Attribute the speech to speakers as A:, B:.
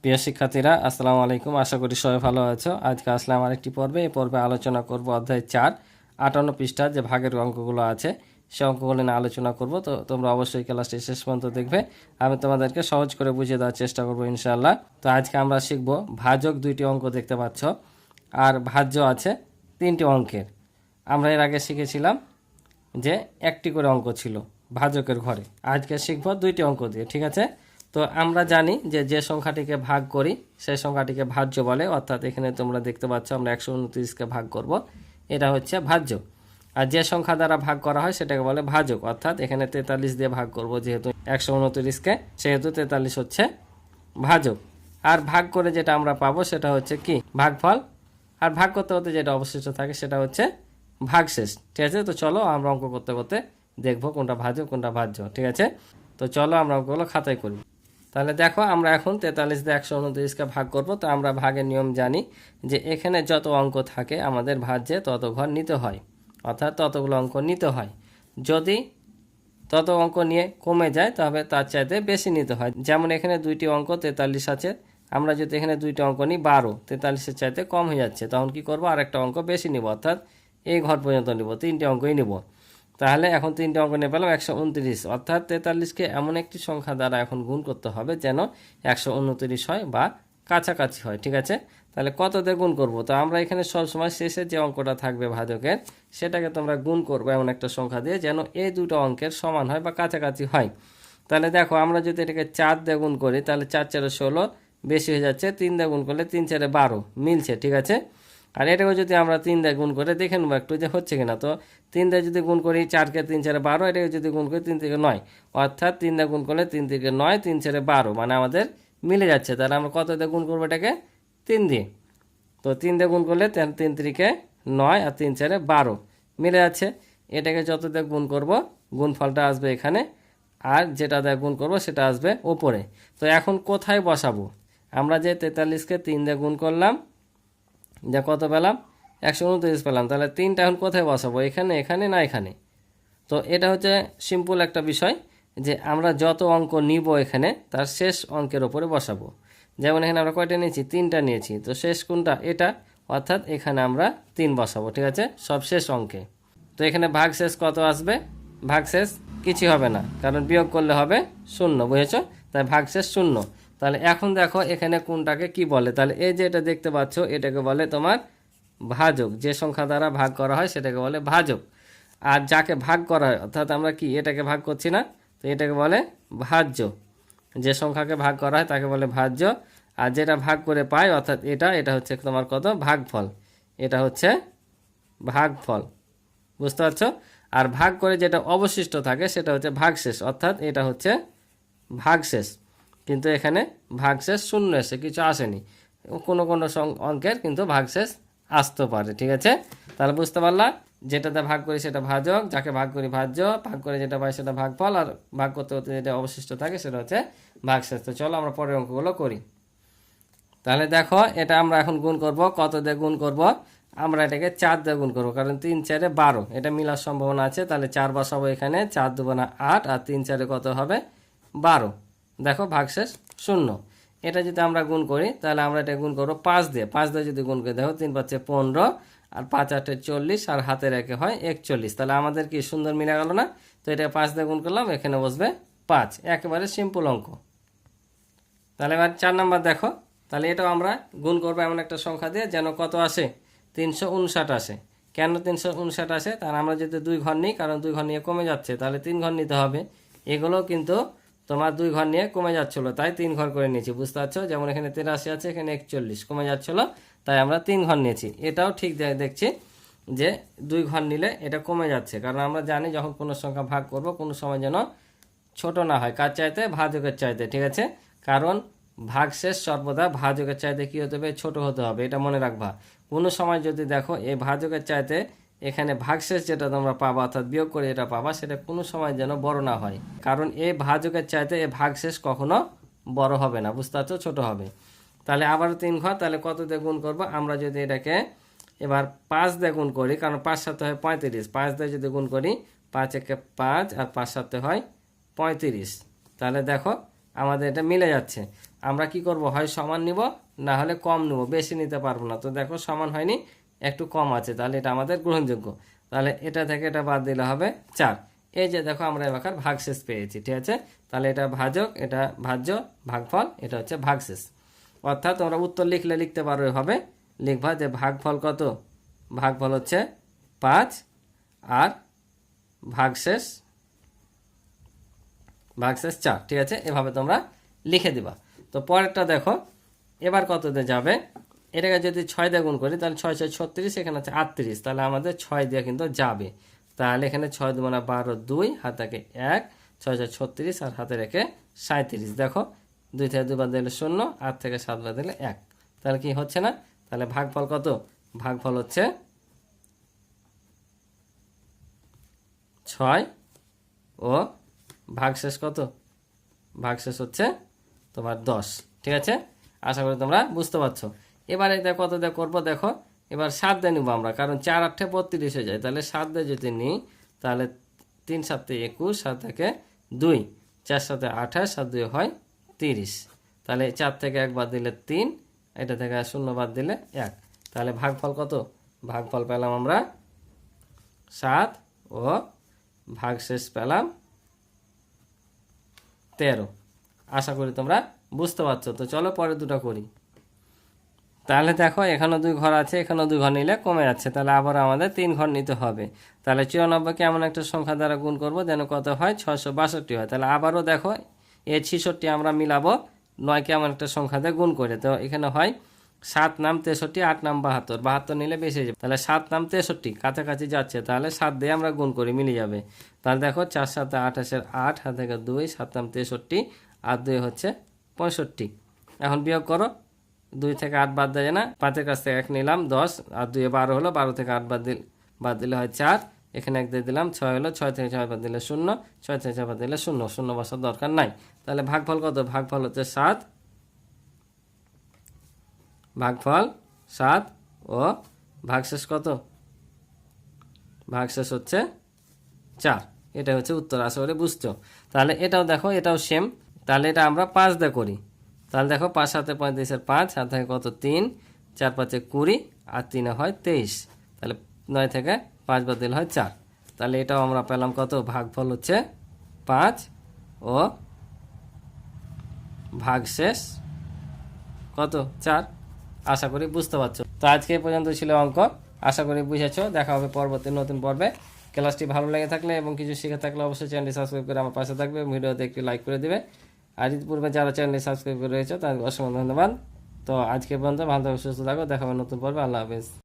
A: প্রিয় শিক্ষার্থীরা, আসসালামু আলাইকুম। আশা করি সবাই ভালো আছো। আজকে আসলাম আরেকটি পর্বে। এই পর্বে আলোচনা করব অধ্যায় 4 58 পৃষ্ঠার যে ভাগের অঙ্কগুলো আছে সে অঙ্কগুলো নিয়ে আলোচনা করব। তো তোমরা অবশ্যই ক্লাসটি শেষ পর্যন্ত দেখবে। আমি তোমাদেরকে সহজ করে বুঝিয়ে দেওয়ার চেষ্টা করব ইনশাআল্লাহ। তো আজকে আমরা শিখব ভাজক 2টি অঙ্ক দেখতে পাচ্ছ, আর ভাজ্য আছে 3টি অঙ্কের। আমরা এর আগে শিখেছিলাম যে একটি করে অঙ্ক ছিল ভাজকের ঘরে। আজকে শিখব 2টি অঙ্ক দিয়ে, ঠিক আছে? তো আমরা জানি যে যে সংখ্যাটিকে ভাগ করি সেই সংখ্যাটিকে ভাজ্য বলে। অর্থাৎ এখানে তোমরা দেখতে পাচ্ছ আমরা 129কে ভাগ করব, এটা হচ্ছে ভাজ্য। আর যে সংখ্যা দ্বারা ভাগ করা হয় সেটাকে বলে ভাজক। অর্থাৎ এখানে 43 দিয়ে ভাগ করব, যেহেতু 129কে, সেহেতু 43 হচ্ছে ভাজক। আর ভাগ করে যেটা আমরা পাবো সেটা হচ্ছে কি ভাগফল। আর ভাগ করতে করতে যেটা অবশিষ্ট থাকে সেটা হচ্ছে ভাগশেষ, ঠিক আছে? তো চলো আমরা অঙ্ক করতে করতে দেখবো কোনটা ভাজক কোনটা ভাজ্য, ঠিক আছে? তো চলো আমরা অঙ্কগুলো খাতায় করি। তাহলে দেখো, আমরা এখন 43 দিয়ে 129কে ভাগ করব। তো আমরা ভাগের নিয়ম জানি যে এখানে যত অঙ্ক থাকে আমাদের ভাজ্যে তত ঘর নিতে হয়, অর্থাৎ ততগুলো অঙ্ক নিতে হয়। যদি তত অঙ্ক নিয়ে কমে যায় তবে তার চাইতে বেশি নিতে হয়। যেমন এখানে 2টি অঙ্ক 43 আছে, আমরা যদি এখানে 2টি অঙ্ক নিই 12, 43-এর চাইতে কম হয়ে যাচ্ছে, তখন কি করব? আরেকটা অঙ্ক বেশি নিব, অর্থাৎ এই ঘর পর্যন্ত নিব, 3টি অঙ্কই নিব। তাহলে এখন 3টে অঙ্ক নিয়ে পেলাম 129, অর্থাৎ 43কে এমন একটি সংখ্যা দ্বারা এখন গুণ করতে হবে যেন 129 হয় বা কাছাকাছি হয়, ঠিক আছে? তাহলে কত দিয়ে গুণ করব? তো আমরা এখানে সবসময় শেষে যে অঙ্কটা থাকবে ভাজকের সেটাকে তোমরা গুণ করবো এমন একটা সংখ্যা দিয়ে যেন এই দুটো অঙ্কের সমান হয় বা কাছাকাছি হয়। তাহলে দেখো, আমরা যদি এটাকে 4 দিয়ে গুণ করি তাহলে 4 4 16 বেশি হয়ে যাচ্ছে, 3 দিয়ে গুণ করলে 3 4 12 মিলছে, ঠিক আছে? আর এটাকে যদি আমরা 3 দিয়ে গুণ করে দেখে নেবো একটু যে হচ্ছে কিনা। তো 3 দিয়ে যদি গুণ করি 4কে 3 4 12, এটাকে যদি গুণ করি 3 থেকে 9, অর্থাৎ 3 দিয়ে গুণ করলে 3 থেকে 9, 3 4 12, মানে আমাদের মিলে যাচ্ছে। তাহলে আমরা কত দিয়ে গুণ করবো এটাকে? 3 দিয়ে। তো 3 দিয়ে গুণ করলে 3 3 9 আর 3 4 12 মিলে যাচ্ছে। এটাকে যত দিয়ে গুণ করব গুণফলটা আসবে এখানে, আর যেটা দিয়ে গুণ করব সেটা আসবে ওপরে। তো এখন কোথায় বসাবো? আমরা যে 43কে 3 দিয়ে গুণ করলাম, যা কত পেলাম? 129 পেলাম। তাহলে 3টা এখন কোথায় বসাবো? এখানে, এখানে না এখানে? তো এটা হচ্ছে সিম্পল একটা বিষয় যে আমরা যত অঙ্ক নিব এখানে তার শেষ অঙ্কের ওপরে বসাবো। যেমন এখানে আমরা কয়টা নিয়েছি? 3টা নিয়েছি, তো শেষ কোনটা? এটা, অর্থাৎ এখানে আমরা 3 বসাবো, ঠিক আছে? সব শেষ অঙ্কে। তো এখানে ভাগশেষ কত আসবে? ভাগশেষ কিছু হবে না, কারণ বিয়োগ করলে হবে 0, বুঝেছো? তাই ভাগশেষ 0। তাহলে এখন দেখো এখানে কোনটাকে কি বলে। তাহলে এই যে এটা দেখতে পাচ্ছ এটাকে বলে তোমার ভাজক। যে সংখ্যা দ্বারা ভাগ করা হয় সেটাকে বলে ভাজক। আর যাকে ভাগ করা হয়, অর্থাৎ আমরা কি এটাকে ভাগ করছি না, তো এটাকে বলে ভাজ্য। যে সংখ্যাকে ভাগ করা হয় তাকে বলে ভাজ্য। আর যেটা ভাগ করে পায়, অর্থাৎ এটা হচ্ছে তোমার কত? ভাগফল। এটা হচ্ছে ভাগফল, বুঝতে পারছো? আর ভাগ করে যেটা অবশিষ্ট থাকে সেটা হচ্ছে ভাগশেষ, অর্থাৎ এটা হচ্ছে ভাগশেষ। কিন্তু এখানে ভাগশেষ 0 এসে কিছু আসেনি। কোনো কোনো অঙ্কের কিন্তু ভাগশেষ আসতে পারে, ঠিক আছে? তাহলে বুঝতে পারলাম, যেটাতে ভাগ করি সেটা ভাজক, যাকে ভাগ করি ভাজ্য, ভাগ করে যেটা পাই সেটা ভাগফল, আর ভাগ করতে করতে যেটা অবশিষ্ট থাকে সেটা হচ্ছে ভাগশেষ। তো চলো আমরা পরের অঙ্কগুলো করি। তাহলে দেখো, এটা আমরা এখন গুণ করব। কত দিয়ে গুণ করব? আমরা এটাকে 4 দিয়ে গুণ করবো, কারণ 3 4 12 এটা মিলার সম্ভাবনা আছে। তাহলে 4 বসাবো এখানে, 4 2 8, আর 3 4 কত হবে? 12। দেখো ভাগশেষ 0। এটা যদি আমরা গুণ করি তাহলে আমরা এটা গুণ করবো 5 দিয়ে। 5 দিয়ে যদি গুণ করে দেখো, 3 5 15, আর 5 8 40, আর হাতের একে হয় 41। তাহলে আমাদের কি সুন্দর মিলে গেল না? তো এটা 5 দিয়ে গুণ করলাম, এখানে বসবে 5। একেবারে সিম্পল অঙ্ক। তাহলে এবার 4 নাম্বার দেখো। তাহলে এটাও আমরা গুণ করবো এমন একটা সংখ্যা দিয়ে যেন কত আসে? 359 আসে। কেন 359 আসে? তাহলে আমরা যদি 2 ঘর নিই, কারণ 2 ঘর নিয়ে কমে যাচ্ছে, তাহলে 3 ঘর নিতে হবে। এগুলো কিন্তু তোমার 2 ঘর নিয়ে কমে যাচ্ছিলো, তাই 3 ঘর করে নিয়েছি, বুঝতে পারছো? যেমন এখানে 83 আছে, এখানে 41 কমে যাচ্ছিলো, তাই আমরা 3 ঘর নিয়েছি। এটাও ঠিক দেখছি যে 2 ঘর নিলে এটা কমে যাচ্ছে, কারণ আমরা জানি যখন কোনো সংখ্যা ভাগ করব কোনো সময় যেন ছোট না হয়, কার চাইতে? ভাজকের চাইতে, ঠিক আছে? কারণ ভাগশেষ সর্বদা ভাজকের চাইতে কি হতে হবে? ছোট হতে হবে, এটা মনে রাখবা। কোনো সময় যদি দেখো এই ভাজকের চাইতে এখানে ভাগশেষ যেটা তোমরা পাবা, অর্থাৎ বিয়োগ করে এটা পাবা, সেটা কোনো সময় যেন বড় না হয়, কারণ এই ভাজকের চাইতে এই ভাগশেষ কখনো বড় হবে না, বুঝতে পারছো? ছোট হবে। তাহলে আবারও 3 ঘর। তাহলে কত দিয়ে গুণ করবো? আমরা যদি এটাকে এবার 5 দিয়ে গুণ করি, কারণ 5 7 হয় 35, 5 দিয়ে যদি গুণ করি 5 একে 5, আর 5 7 হয় 35। তাহলে দেখো আমাদের এটা মিলে যাচ্ছে। আমরা কি করব, হয় সমান নিব না হলে কম নিব, বেশি নিতে পারবো না। তো দেখো সমান হয়নি, একটু কম আছে, তাহলে এটা আমাদের গ্রহণযোগ্য। তাহলে এটা থেকে এটা বাদ দিলে হবে 4। এই যে দেখো আমরা এবার ভাগশেষ পেয়েছি, ঠিক আছে। তাহলে এটা ভাজক, এটা ভাজ্য, ভাগফল, এটা হচ্ছে ভাগশেষ। অর্থাৎ তোমরা উত্তর লিখলে লিখতে পারো এভাবে, লিখবা যে ভাগফল কত, ভাগফল হচ্ছে 5 আর ভাগশেষ 4, ঠিক আছে। এভাবে তোমরা লিখে দিবা। তো পরেরটা দেখো এবার কত দিয়ে যাবে, এটাকে যদি 6 দিয়ে গুণ করি তাহলে 6 6 36, এখানে আছে 38, তাহলে আমাদের 6 দিয়ে কিন্তু যাবে। তাহলে এখানে 6 2 12, 2 হাত থেকে 1, 6 6 36 আর হাতে রেখে 37। দেখো 2 থেকে 2 বাদ দিলে 0, 8 থেকে 7 বাদ দিলে 1, তাহলে কি হচ্ছে না। তাহলে ভাগফল কত, ভাগফল হচ্ছে 6 ও ভাগশেষ কত, ভাগশেষ হচ্ছে তোমার 10, ঠিক আছে। আশা করি তোমরা বুঝতে পারছো। এবারে দেখো কত দিয়ে করবো, দেখো এবার 7 দিয়ে নিবো আমরা, কারণ 4 8 32 হয়ে যায়। তাহলে 7 দিয়ে যদি নিই তাহলে 3 7 21, 7 থেকে 2, 4 7 28, 7 2 হয় 30। তাহলে 4 থেকে 1 বাদ দিলে 3, এটা থেকে 0 বাদ দিলে 1। তাহলে ভাগফল কত, ভাগফল পেলাম আমরা 7 ও ভাগশেষ পেলাম 13। আশা করি তোমরা বুঝতে পারছো। তো চলো পরে দুটো করি। তাহলে দেখো এখানেও 2 ঘর আছে, এখানেও 2 ঘর নিলে কমে যাচ্ছে, তাহলে আবার আমাদের 3 ঘর নিতে হবে। তাহলে 94কে এমন একটা সংখ্যা দ্বারা গুণ করব যেন কত হয়, 662 হয়। তাহলে আবারও দেখো এই 66 আমরা মিলাবো 9কে এমন একটা সংখ্যা দিয়ে গুণ করে। তো এখানে হয় 7 নাম 63, 8 নাম 72, 72 নিলে বেশি হয়ে যাবে। তাহলে 7 নাম 63 কাছাকাছি যাচ্ছে, তাহলে 7 দিয়ে আমরা গুণ করি, মিলে যাবে। তাহলে দেখো 4 7 28, 8 হাত থেকে 2, 7 নাম 63 আর 2 হচ্ছে 65। এখন বিয়োগ করো, 2 থেকে 8 বাদ দেয় না, 5-এর কাছ থেকে 1 নিলাম 10 আর 2 12 হলো, 12 থেকে 8 বাদ দিলে হয় 4, এখানে 1 দিয়ে দিলাম 6 হলো, 6 থেকে 6 বাদ দিলে 0, 6 থেকে 6 বাদ দিলে 0, 0 বসার দরকার নাই। তাহলে ভাগফল কত, ভাগফল হচ্ছে 7, ভাগফল 7 ও ভাগশেষ কত, ভাগশেষ হচ্ছে 4। এটা হচ্ছে উত্তর, আশা করি বুঝছো। তাহলে এটাও দেখো, এটাও সেম। তাহলে এটা আমরা 5 দিয়ে করি। তাহলে দেখো 5 7 35, 5 হাত থেকে কত 3, 4 5 20 আর 3 হয় 23। তাহলে 9 থেকে 5 বাদ দিলে হয় 4। তাহলে এটাও আমরা পেলাম কত, ভাগফল হচ্ছে 5 ও ভাগশেষ কত 4। আশা করি বুঝতে পারছো। তো আজকে এই পর্যন্ত ছিল অঙ্ক, আশা করি বুঝেছো। দেখা হবে পরবর্তী নতুন পর্বে। ক্লাসটি ভালো লেগে থাকলে এবং কিছু শিখে থাকলে অবশ্যই চ্যানেলটি সাবস্ক্রাইব করে আমার পাশে থাকবে, ভিডিওতে একটি লাইক করে দিবে। আর পূর্বে যারা চ্যানেলটি সাবস্ক্রাইব করে রয়েছে তাদের অসংখ্য ধন্যবাদ। তো আজকে পর্যন্ত ভালো থাকো, সুস্থ থাকো, দেখা হবে নতুন পর্বে। আল্লাহ হাফেজ।